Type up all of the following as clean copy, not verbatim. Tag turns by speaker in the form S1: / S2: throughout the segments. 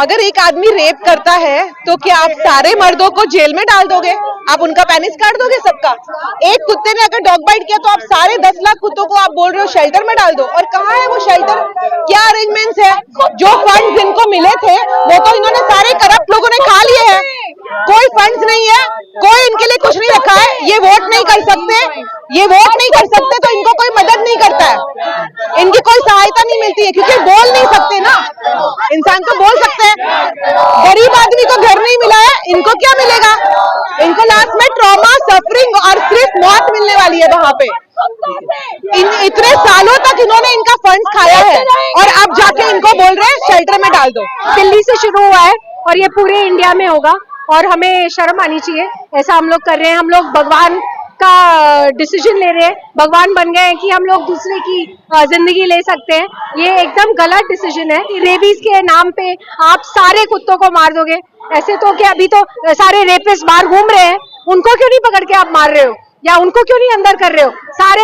S1: अगर एक आदमी रेप करता है तो क्या आप सारे मर्दों को जेल में डाल दोगे? आप उनका पेनिस काट दोगे सबका? एक कुत्ते ने अगर डॉग बाइट किया तो आप सारे 10 लाख कुत्तों को आप बोल रहे हो शेल्टर में डाल दो? और कहाँ है वो शेल्टर? क्या अरेंजमेंट्स है? जो फंड्स इनको मिले थे वो तो इन्होंने सारे करप्ट लोगों ने खा लिए हैं। कोई फंड्स नहीं है, कोई इनके लिए कुछ नहीं रखा है। ये वोट नहीं कर सकते तो इनको कोई मदद नहीं करता है, इनकी कोई सहायता नहीं मिलती है क्योंकि बोल नहीं सकते ना। इंसान तो बोल सकते हैं, गरीब आदमी को घर नहीं मिला है, इनको क्या मिलेगा? इनको लास्ट में ट्रॉमा, सफरिंग और सिर्फ मौत मिलने वाली है वहां पे। इतने सालों तक इन्होंने इनका फंड्स खाया है और अब जाके इनको बोल रहे हैं शेल्टर में डाल दो।
S2: दिल्ली से शुरू हुआ है और ये पूरे इंडिया में होगा और हमें शर्म आनी चाहिए ऐसा हम लोग कर रहे हैं। हम लोग भगवान का डिसीजन ले रहे हैं, भगवान बन गए हैं कि हम लोग दूसरे की जिंदगी ले सकते हैं। ये एकदम गलत डिसीजन है। रेबीज के नाम पे आप सारे कुत्तों को मार दोगे, ऐसे तो क्या अभी तो सारे रेपिस्ट बाहर घूम रहे हैं, उनको क्यों नहीं पकड़ के आप मार रहे हो या उनको क्यों नहीं अंदर कर रहे हो? सारे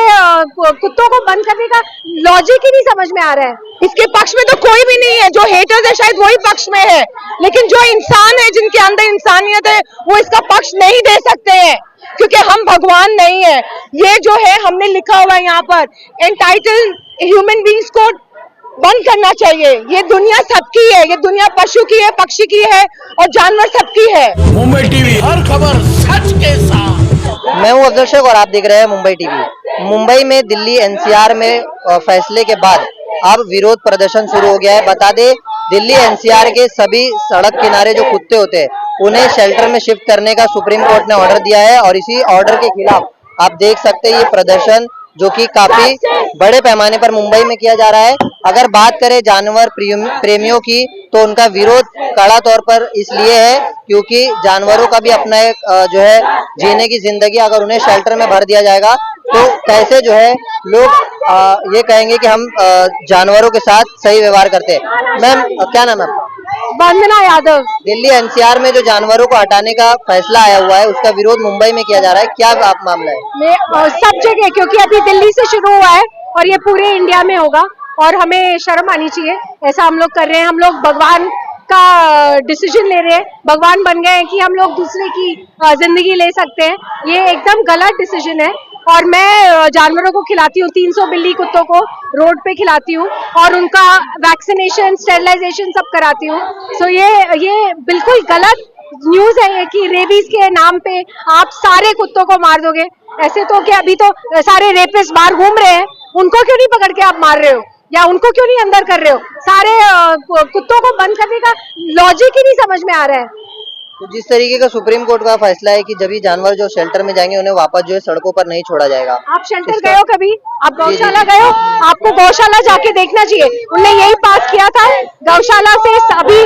S2: कुत्तों को बंद करने का लॉजिक ही नहीं समझ में आ रहा है।
S1: इसके पक्ष में तो कोई भी नहीं है, जो हेटर्स है शायद वही पक्ष में है, लेकिन जो इंसान है, जिनके अंदर इंसानियत है, वो इसका पक्ष नहीं दे सकते हैं क्योंकि हम भगवान नहीं है। ये जो है हमने लिखा हुआ है यहाँ पर, एंटाइटल ह्यूमन बींग्स को बंद करना चाहिए। ये दुनिया सबकी है, ये दुनिया पशु की है, पक्षी की है और जानवर सबकी है।
S3: मुंबई टीवी, हर खबर सच के साथ।
S4: मैं हूं अफजल शेख और आप देख रहे हैं मुंबई टीवी। मुंबई में दिल्ली एनसीआर में फैसले के बाद अब विरोध प्रदर्शन शुरू हो गया है। बता दें, दिल्ली एनसीआर के सभी सड़क किनारे जो कुत्ते होते हैं उन्हें शेल्टर में शिफ्ट करने का सुप्रीम कोर्ट ने ऑर्डर दिया है और इसी ऑर्डर के खिलाफ आप देख सकते हैं ये प्रदर्शन जो कि काफी बड़े पैमाने पर मुंबई में किया जा रहा है। अगर बात करें जानवर प्रेमियों की तो उनका विरोध कड़ा तौर पर इसलिए है क्योंकि जानवरों का भी अपना एक जो है जीने की जिंदगी, अगर उन्हें शेल्टर में भर दिया जाएगा तो कैसे जो है लोग ये कहेंगे कि हम जानवरों के साथ सही व्यवहार करते हैं। मैम, क्या नाम है आपका?
S2: वंदना यादव।
S4: दिल्ली एनसीआर में जो जानवरों को हटाने का फैसला आया हुआ है उसका विरोध मुंबई में किया जा रहा है, क्या आप मामला है?
S2: सब जगह, क्योंकि अभी दिल्ली से शुरू हुआ है और ये पूरे इंडिया में होगा और हमें शर्म आनी चाहिए ऐसा हम लोग कर रहे हैं। हम लोग भगवान का डिसीजन ले रहे हैं, भगवान बन गए हैं कि हम लोग दूसरे की जिंदगी ले सकते हैं। ये एकदम गलत डिसीजन है और मैं जानवरों को खिलाती हूँ, 300 बिल्ली कुत्तों को रोड पे खिलाती हूँ और उनका वैक्सीनेशन, स्टेरिलाइजेशन सब कराती हूँ। सो ये बिल्कुल गलत न्यूज है ये कि रेबीज के नाम पे आप सारे कुत्तों को मार दोगे। ऐसे तो क्या अभी तो सारे रेपिस्ट बाहर घूम रहे हैं, उनको क्यों नहीं पकड़ के आप मार रहे हो या उनको क्यों नहीं अंदर कर रहे हो? सारे कुत्तों को बंद करने का लॉजिक ही नहीं समझ में आ रहा है।
S4: तो जिस तरीके का सुप्रीम कोर्ट का फैसला है कि जब भी जानवर जो शेल्टर में जाएंगे उन्हें वापस जो है सड़कों पर नहीं छोड़ा जाएगा।
S2: आप शेल्टर गए हो कभी? आप गौशाला गए हो? आपको गौशाला जाके देखना चाहिए। उन्होंने यही पास किया था, गौशाला से सभी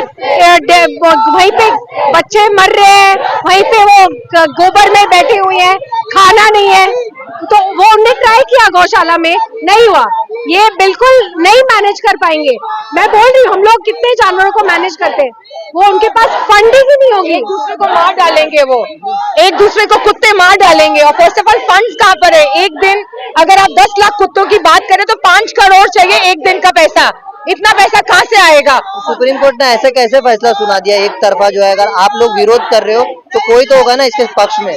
S2: वहीं पे बच्चे मर रहे हैं, वहीं पे वो गोबर में बैठे हुए हैं, खाना नहीं है, तो वो उन्होंने ट्राई किया गौशाला में, नहीं हुआ। ये बिल्कुल नहीं मैनेज कर पाएंगे। मैं बोल रही हूँ, हम लोग कितने जानवरों को मैनेज करते हैं, वो उनके पास फंडिंग ही नहीं होगी।
S1: एक दूसरे को मार डालेंगे, वो एक दूसरे को कुत्ते मार डालेंगे। और फर्स्ट ऑफ ऑल फंड्स कहाँ पर है? एक दिन अगर आप 10 लाख कुत्तों की बात करें तो 5 करोड़ चाहिए एक दिन का पैसा। इतना पैसा कहाँ से आएगा?
S4: सुप्रीम कोर्ट ने ऐसे कैसे फैसला सुना दिया एक तरफा जो है? अगर आप लोग विरोध कर रहे हो तो कोई तो होगा ना इसके पक्ष में।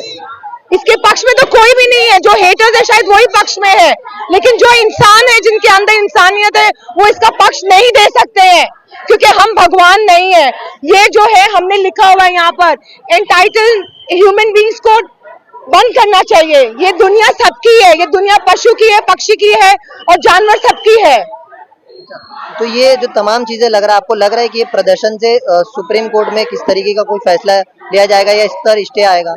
S1: इसके पक्ष में तो कोई भी नहीं है, जो हेटर्स है शायद वही पक्ष में है, लेकिन जो इंसान है, जिनके अंदर इंसानियत है, वो इसका पक्ष नहीं दे सकते हैं क्योंकि हम भगवान नहीं है। ये जो है हमने लिखा हुआ है यहाँ पर, एंटाइटल ह्यूमन बींग्स को बंद करना चाहिए। ये दुनिया सबकी है, ये दुनिया पशु की है, पक्षी की है और जानवर सबकी है।
S4: तो ये जो तमाम चीजें लग रहा है, आपको लग रहा है कि ये प्रदर्शन से सुप्रीम कोर्ट में किस तरीके का कोई फैसला लिया जाएगा या इस पर स्टे आएगा?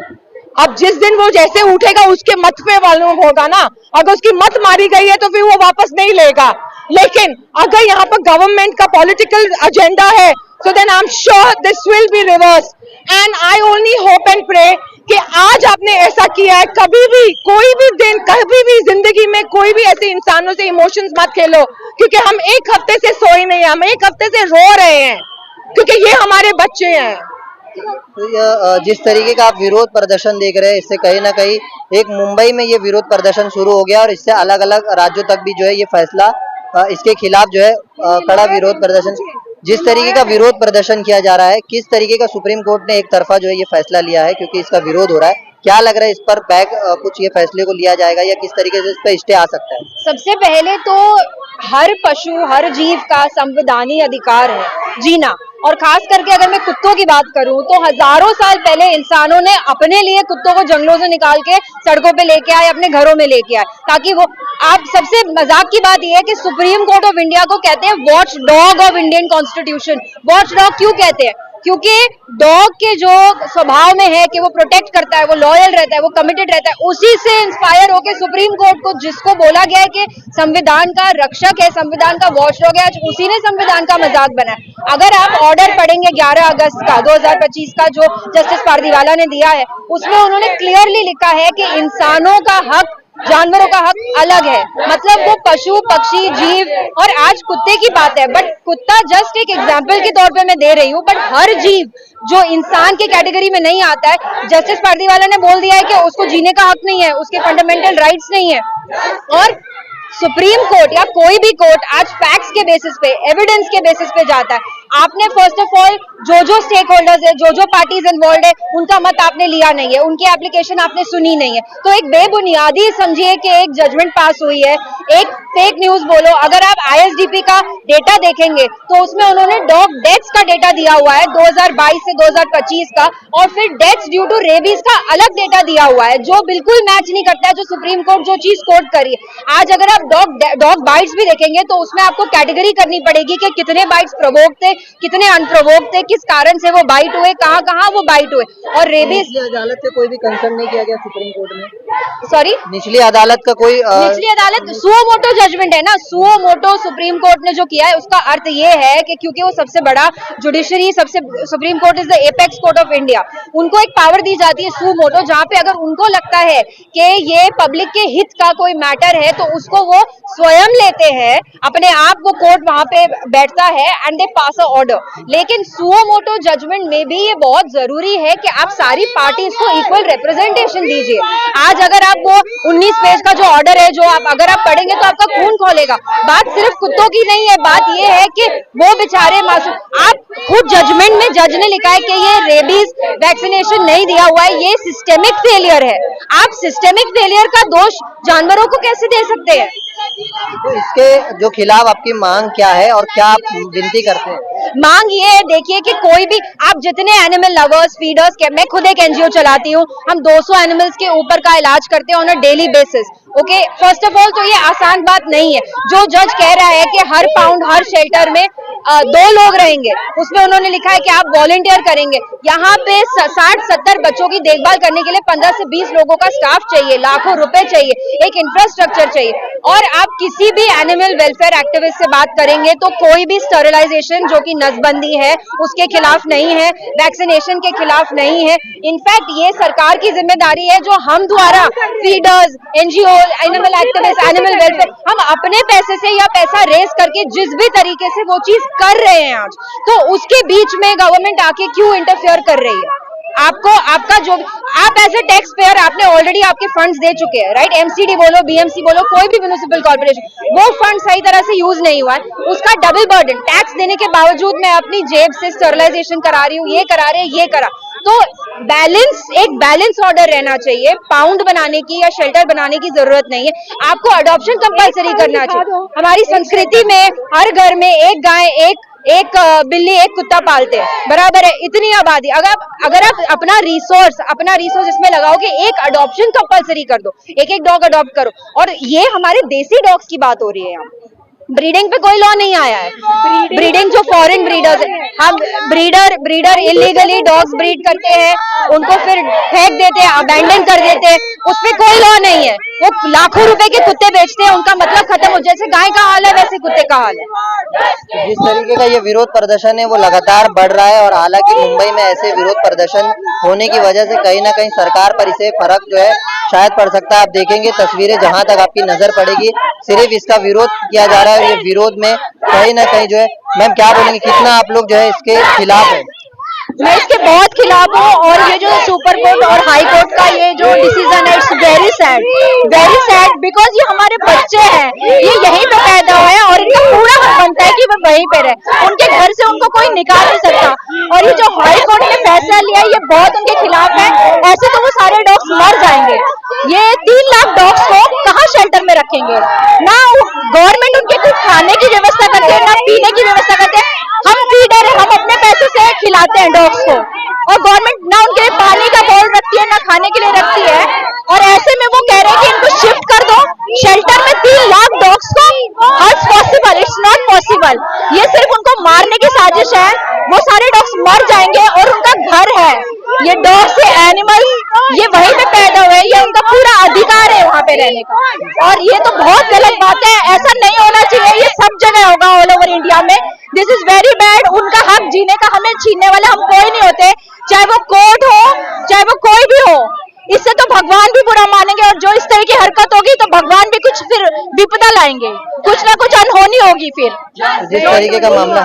S1: अब जिस दिन वो जैसे उठेगा उसके मत पे मालूम होगा ना। अगर उसकी मत मारी गई है तो फिर वो वापस नहीं लेगा, लेकिन अगर यहाँ पर गवर्नमेंट का पॉलिटिकल एजेंडा है so then I'm sure this will be reversed and I only hope and pray कि आज आपने ऐसा किया है, कभी भी कोई भी दिन, कभी भी जिंदगी में कोई भी ऐसे इंसानों से इमोशंस मत खेलो क्योंकि हम एक हफ्ते से सोए नहीं, हम एक हफ्ते से रो रहे हैं क्योंकि ये हमारे बच्चे हैं।
S4: तो जिस तरीके का आप विरोध प्रदर्शन देख रहे हैं, इससे कहीं ना कहीं एक मुंबई में ये विरोध प्रदर्शन शुरू हो गया और इससे अलग अलग राज्यों तक भी जो है ये फैसला इसके खिलाफ जो है कड़ा विरोध प्रदर्शन जिस तरीके का विरोध प्रदर्शन किया जा रहा है, किस तरीके का सुप्रीम कोर्ट ने एक तरफा जो है ये फैसला लिया है, क्योंकि इसका विरोध हो रहा है, क्या लग रहा है इस पर बैक कुछ ये फैसले को लिया जाएगा या किस तरीके से इस पर स्टे आ सकता है?
S5: सबसे पहले तो हर पशु हर जीव का संवैधानिक अधिकार है जीना, और खास करके अगर मैं कुत्तों की बात करूं तो हजारों साल पहले इंसानों ने अपने लिए कुत्तों को जंगलों से निकाल के सड़कों पे लेके आए, अपने घरों में लेके आए, ताकि वो आप सबसे मजाक की बात यह है कि सुप्रीम कोर्ट ऑफ इंडिया को कहते हैं watch dog of Indian constitution. Watch dog क्यों कहते हैं? क्योंकि डॉग के जो स्वभाव में है कि वो प्रोटेक्ट करता है, वो लॉयल रहता है, वो कमिटेड रहता है, उसी से इंस्पायर होकर सुप्रीम कोर्ट को, जिसको बोला गया है कि संविधान का रक्षक है, संविधान का वॉचडॉग है, आज उसी ने संविधान का मजाक बनाया। अगर आप ऑर्डर पढ़ेंगे 11 अगस्त का 2025 का जो जस्टिस पारदीवाला ने दिया है, उसमें उन्होंने क्लियरली लिखा है कि इंसानों का हक, जानवरों का हक अलग है। मतलब वो पशु पक्षी जीव, और आज कुत्ते की बात है, बट कुत्ता जस्ट एक एग्जाम्पल के तौर पे मैं दे रही हूँ, बट हर जीव जो इंसान के कैटेगरी में नहीं आता है, जस्टिस पारदीवाला ने बोल दिया है कि उसको जीने का हक नहीं है, उसके फंडामेंटल राइट्स नहीं है। और सुप्रीम कोर्ट या कोई भी कोर्ट आज फैक्ट्स के बेसिस पे, एविडेंस के बेसिस पे जाता है। आपने फर्स्ट ऑफ ऑल जो स्टेक होल्डर्स है, जो पार्टीज इन्वॉल्व है, उनका मत आपने लिया नहीं है, उनकी एप्लीकेशन आपने सुनी नहीं है, तो एक बेबुनियादी समझिए कि एक जजमेंट पास हुई है, एक फेक न्यूज बोलो। अगर आप ISDP का डेटा देखेंगे तो उसमें उन्होंने डॉग डेथ्स का डेटा दिया हुआ है 2022 से 2025 का, और फिर डेथ्स ड्यू टू रेबीज का अलग डेटा दिया हुआ है, जो बिल्कुल मैच नहीं करता है जो सुप्रीम कोर्ट जो चीज कोर्ट करी है। आज अगर आप डॉग बाइट्स भी देखेंगे तो उसमें आपको कैटेगरी करनी पड़ेगी कि कितने बाइट्स प्रोवोक थे, कितने अनप्रोवोक थे, किस कारण से वो बाइट हुए, कहाँ वो बाइट हुए। और रेबीज
S4: अदालत से कोई भी कंसर्न नहीं किया गया सुप्रीम कोर्ट में?
S5: सॉरी,
S4: निचली अदालत का कोई
S5: निचली अदालत सुओ मोटो जजमेंट है ना, सुओ मोटो सुप्रीम कोर्ट ने जो किया है उसका अर्थ ये है कि क्योंकि वो सबसे बड़ा जुडिशरी, सबसे supreme court is the apex court of India, उनको एक पावर दी जाती है सुओ मोटो, जहाँ पे अगर उनको लगता है कि ये पब्लिक के हित का कोई मैटर है तो उसको वो स्वयं लेते हैं, अपने आप वो कोर्ट वहां पे बैठता है and they pass a order. लेकिन सुओ मोटो जजमेंट में भी ये बहुत जरूरी है कि आप सारी पार्टीज को इक्वल रिप्रेजेंटेशन दीजिए। आज अगर आप वो 19 पेज का जो ऑर्डर है, जो आप अगर आप पढ़ेंगे तो आपका खून खोलेगा। बात सिर्फ कुत्तों की नहीं है, बात ये है कि वो बेचारे मासूम, आप खुद जजमेंट में जज ने लिखा है कि ये रेबीज वैक्सीनेशन नहीं दिया हुआ है, ये सिस्टेमिक फेलियर है। आप सिस्टेमिक फेलियर का दोष जानवरों को कैसे दे सकते हैं?
S4: तो इसके जो खिलाफ आपकी मांग क्या है और क्या आप विनती करते हैं?
S5: मांग ये है, देखिए कि कोई भी आप जितने एनिमल लवर्स, फीडर्स के, मैं खुद एक NGO चलाती हूँ, हम 200 एनिमल्स के ऊपर का इलाज करते हैं on a daily basis. Okay, first of all तो ये आसान बात नहीं है। जो जज कह रहा है कि हर पाउंड हर शेल्टर में 2 लोग रहेंगे, उसमें उन्होंने लिखा है कि आप वॉलंटियर करेंगे। यहाँ पे 60-70 बच्चों की देखभाल करने के लिए 15 से 20 लोगों का स्टाफ चाहिए, लाखों रुपए चाहिए, एक इंफ्रास्ट्रक्चर चाहिए। और आप किसी भी एनिमल वेलफेयर एक्टिविस्ट से बात करेंगे तो कोई भी स्टरलाइजेशन जो कि नसबंदी है उसके खिलाफ नहीं है, वैक्सीनेशन के खिलाफ नहीं है। इनफैक्ट ये सरकार की जिम्मेदारी है, जो हम द्वारा feeders, NGO, animal activist, animal welfare, हम अपने पैसे से या पैसा रेस करके जिस भी तरीके से वो चीज कर रहे हैं आज, तो उसके बीच में गवर्नमेंट आके क्यों इंटरफेयर कर रही है? आपको आपका जो आप एज ए टैक्स पेयर आपने ऑलरेडी आपके फंड्स दे चुके हैं, राइट? MCD बोलो, BMC बोलो, कोई भी म्युनिसिपल कॉर्पोरेशन, वो फंड सही तरह से यूज नहीं हुआ है, उसका डबल बर्डन, टैक्स देने के बावजूद मैं अपनी जेब से स्टरलाइजेशन करा रही हूँ, ये करा रहे, ये करा। तो एक बैलेंस ऑर्डर रहना चाहिए। पाउंड बनाने की या शेल्टर बनाने की जरूरत नहीं है, आपको अडॉप्शन कंपलसरी करना चाहिए। हमारी संस्कृति में हर घर में एक गाय, एक बिल्ली, एक कुत्ता पालते हैं, बराबर है? इतनी आबादी, अगर आप अपना रिसोर्स इसमें लगाओ कि एक अडॉप्शन कंपलसरी कर दो, एक डॉग अडॉप्ट करो। और ये हमारे देसी डॉग्स की बात हो रही है यहाँ, ब्रीडिंग पे कोई लॉ नहीं आया है। ब्रीडिंग जो फॉरेन ब्रीडर्स है, हम ब्रीडर इलीगली डॉग्स ब्रीड करते हैं, उनको फिर फेंक देते हैं, अबैंडन कर देते हैं, उस पर कोई लॉ नहीं है। वो लाखों रुपए के कुत्ते बेचते हैं, उनका मतलब खत्म हो, जैसे गाय का हाल है वैसे कुत्ते का हाल है।
S4: जिस तरीके का ये विरोध प्रदर्शन है वो लगातार बढ़ रहा है, और हालांकि मुंबई में ऐसे विरोध प्रदर्शन होने की वजह से कहीं ना कहीं सरकार पर इसे फर्क जो है शायद पड़ सकता है। आप देखेंगे तस्वीरें, जहां तक आपकी नजर पड़ेगी सिर्फ इसका विरोध किया जा रहा है, और ये विरोध में कहीं ना कहीं जो है, मैम क्या बोलेंगे, कितना आप लोग जो है इसके खिलाफ है?
S5: मैं इसके बहुत खिलाफ हूँ। और ये जो सुपर कोर्ट और हाई कोर्ट का ये जो डिसीजन है, इट्स वेरी सैड बिकॉज ये हमारे बच्चे हैं, ये यहीं पे पैदा हुए हैं और इनका पूरा हक बनता है कि वो वहीं पे रहे, उनके घर से उनको कोई निकाल नहीं सकता। और ये जो हाई कोर्ट ने फैसला लिया है ये बहुत उनके खिलाफ है। ऐसे तो वो सारे डॉग्स मर जाएंगे। ये 3 लाख डॉग्स को कहाँ शेल्टर में रखेंगे? ना गवर्नमेंट उनके कुछ खाने की व्यवस्था करती है, ना पीने की व्यवस्था करती है। हम फीडर है, हम अपने पैसे से खिलाते हैं डॉग्स को, और गवर्नमेंट ना उनके लिए पानी का बोल रखती है, ना खाने के लिए रखती है। और ऐसे में वो कह रहे हैं कि इनको शिफ्ट कर दो शेल्टर में 3 लाख डॉग्स को। How it's possible? It's not possible. ये सिर्फ उनको मारने की साजिश है। वो सारे डॉग्स मर जाएंगे और उनका घर है, ये डॉग्स से एनिमल्स ये वहीं पे पैदा हुए, ये उनका पूरा अधिकार है वहाँ पे रहने का। और ये तो बहुत गलत बात है, ऐसा नहीं होना चाहिए। ये सब जगह होगा ऑल ओवर इंडिया में। This is very bad. उनका हक जीने का हमें छीनने वाले हम कोई नहीं होते, चाहे वो कोर्ट हो चाहे वो कोई भी हो। इससे तो भगवान भी बुरा मानेंगे, और जो इस तरह की हरकत होगी तो भगवान भी कुछ फिर विपदा लाएंगे, कुछ ना कुछ अनहोनी होगी फिर।
S4: जिस तरीके का मामला,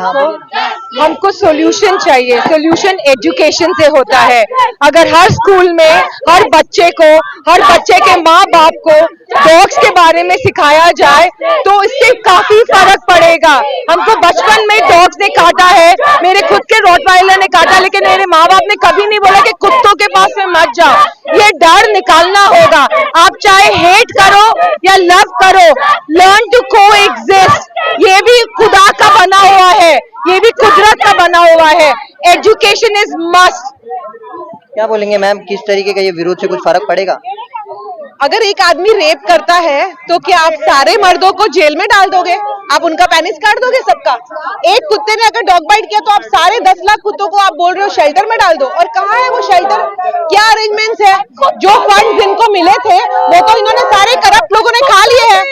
S1: हमको सोल्यूशन चाहिए। सोल्यूशन एजुकेशन से होता है। अगर हर स्कूल में हर बच्चे के माँ बाप को डॉग्स के बारे में सिखाया जाए तो इससे काफी फर्क पड़ेगा। हमको बचपन में डॉग्स ने काटा है, मेरे खुद के रॉटवाइलर ने काटा, लेकिन मेरे माँ बाप ने कभी नहीं बोला कि कुत्तों के पास में मत जाओ। ये डर निकालना होगा। आप चाहे हेट करो या लव करो, लर्न टू कोएग्जिस्ट। ये भी खुदा का बना हुआ है, ये भी कुदरत का बना हुआ है। Education is must.
S4: क्या बोलेंगे मैम, किस तरीके का ये विरोध से कुछ फर्क पड़ेगा?
S1: अगर एक आदमी रेप करता है तो क्या आप सारे मर्दों को जेल में डाल दोगे? आप उनका पेनिस काट दोगे सबका? एक कुत्ते ने अगर डॉग बाइट किया तो आप सारे 10 लाख कुत्तों को आप बोल रहे हो शेल्टर में डाल दो? और कहाँ है वो शेल्टर? क्या अरेंजमेंट्स है? जो फंड्स इनको मिले थे वो तो इन्होंने सारे करप्ट लोगों ने खा लिए हैं।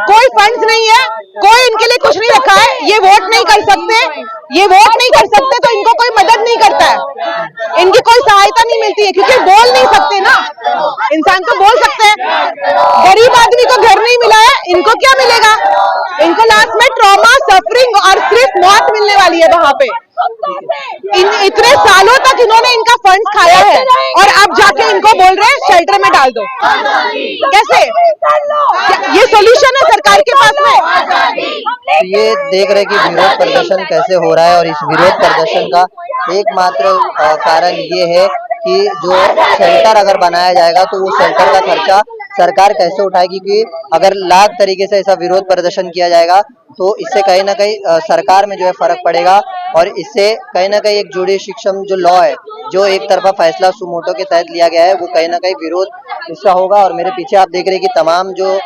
S1: कोई फंड्स नहीं है, कोई इनके लिए कुछ नहीं रखा है। ये वोट नहीं कर सकते तो इनको कोई मदद नहीं करता है, इनकी कोई सहायता नहीं मिलती है, क्योंकि बोल नहीं सकते ना। इंसान तो बोल सकते हैं। गरीब आदमी को घर नहीं मिला है, इनको क्या मिलेगा? इनको लास्ट में ट्रॉमा, सफरिंग और सिर्फ मौत मिलने वाली है वहां पे। इतने सालों तक इन्होंने इनका फंड्स खाया है और अब जाके इनको बोल रहे हैं शेल्टर में डाल दो। कैसे? ये सॉल्यूशन है सरकार के पास में?
S4: ये देख रहे कि विरोध प्रदर्शन कैसे हो रहा है, और इस विरोध प्रदर्शन का एकमात्र कारण ये है कि जो शेल्टर अगर बनाया जाएगा तो वो शेल्टर का खर्चा सरकार कैसे उठाएगी। कि अगर लाख तरीके से ऐसा विरोध प्रदर्शन किया जाएगा तो इससे कहीं ना कहीं सरकार में जो है फर्क पड़ेगा, और इससे कहीं ना कहीं एक जुडिशियम जो लॉ है, जो एक तरफा फैसला सुमोटो के तहत लिया गया है, वो कहीं ना कहीं विरोध इसका होगा। और मेरे पीछे आप देख रहे हैं कि तमाम जो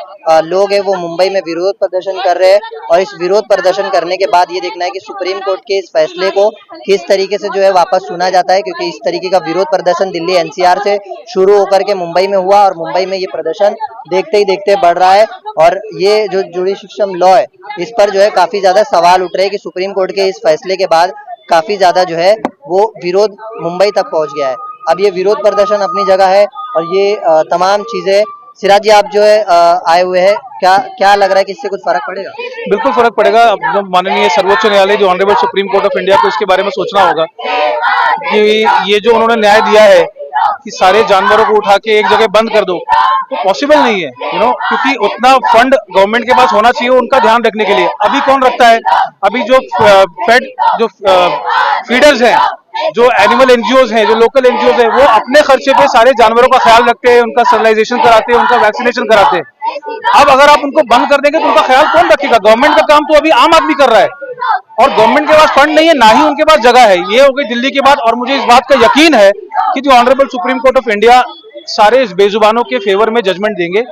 S4: लोग हैं वो मुंबई में विरोध प्रदर्शन कर रहे हैं, और इस विरोध प्रदर्शन करने के बाद ये देखना है कि सुप्रीम कोर्ट के इस फैसले को किस तरीके से जो है वापस सुना जाता है, क्योंकि इस तरीके का विरोध प्रदर्शन दिल्ली एनसीआर से शुरू होकर के मुंबई में हुआ, और मुंबई में ये प्रदर्शन देखते ही देखते बढ़ रहा है। और ये जो जुडिशियम लॉ है इस पर जो है काफी ज्यादा सवाल उठ रहे हैं कि सुप्रीम कोर्ट के इस फैसले के बाद काफी ज्यादा जो है वो विरोध मुंबई तक पहुंच गया है। अब ये विरोध प्रदर्शन अपनी जगह है, और ये तमाम चीजें, सिराज जी आप जो है आए हुए हैं, क्या लग रहा है कि इससे कुछ फर्क पड़ेगा?
S6: बिल्कुल फर्क पड़ेगा। अब जो माननीय सर्वोच्च न्यायालय, जो honourable supreme court of India को इसके बारे में सोचना होगा कि ये जो उन्होंने न्याय दिया है कि सारे जानवरों को उठा के एक जगह बंद कर दो, तो पॉसिबल नहीं है, क्योंकि उतना फंड गवर्नमेंट के पास होना चाहिए उनका ध्यान रखने के लिए। अभी कौन रखता है? अभी जो फीडर्स हैं, जो एनिमल एनजीओज हैं, जो लोकल एनजीओज हैं, वो अपने खर्चे पे सारे जानवरों का ख्याल रखते हैं, उनका स्टरलाइजेशन कराते हैं, उनका वैक्सीनेशन कराते हैं। अब अगर आप उनको बंद कर देंगे तो उनका ख्याल कौन रखेगा? गवर्नमेंट का काम तो अभी आम आदमी कर रहा है, और गवर्नमेंट के पास फंड नहीं है, ना ही उनके पास जगह है। ये हो गई दिल्ली की बात। और मुझे इस बात का यकीन है कि जो honourable supreme court of India सारे इस बेजुबानों के फेवर में जजमेंट देंगे।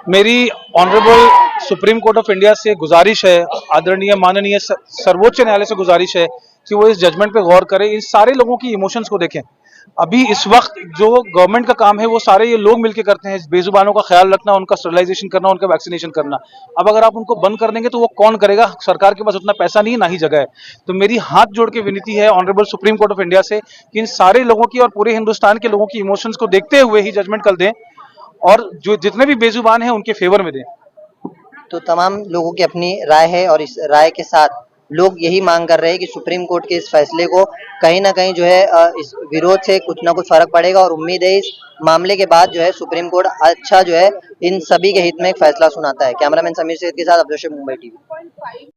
S6: मेरी honourable supreme court of India से गुजारिश है, आदरणीय माननीय सर्वोच्च न्यायालय से गुजारिश है कि वो इस जजमेंट पे गौर करें, इन सारे लोगों की इमोशंस को देखें। अभी इस वक्त जो गवर्नमेंट का काम है वो सारे ये लोग मिलकर करते हैं, बेजुबानों का ख्याल रखना, उनका स्टरलाइजेशन करना, उनका वैक्सीनेशन करना। अब अगर आप उनको बंद कर देंगे तो वो कौन करेगा? सरकार के पास उतना पैसा नहीं है, ना ही जगह है। तो मेरी हाथ जोड़ के विनती है honourable supreme court of India से कि इन सारे लोगों की और पूरे हिंदुस्तान के लोगों की इमोशंस को देखते हुए ही जजमेंट कल दें, और जो जितने भी बेजुबान हैं उनके फेवर में दें।
S4: तो तमाम लोगों की अपनी राय है, और इस राय के साथ लोग यही मांग कर रहे हैं कि सुप्रीम कोर्ट के इस फैसले को कहीं ना कहीं जो है इस विरोध से कुछ ना कुछ फर्क पड़ेगा और उम्मीद है इस मामले के बाद जो है सुप्रीम कोर्ट अच्छा जो है इन सभी के हित में एक फैसला सुनाता है। कैमरामैन समीर सेठ के साथ अभिषेक, मुंबई टीवी।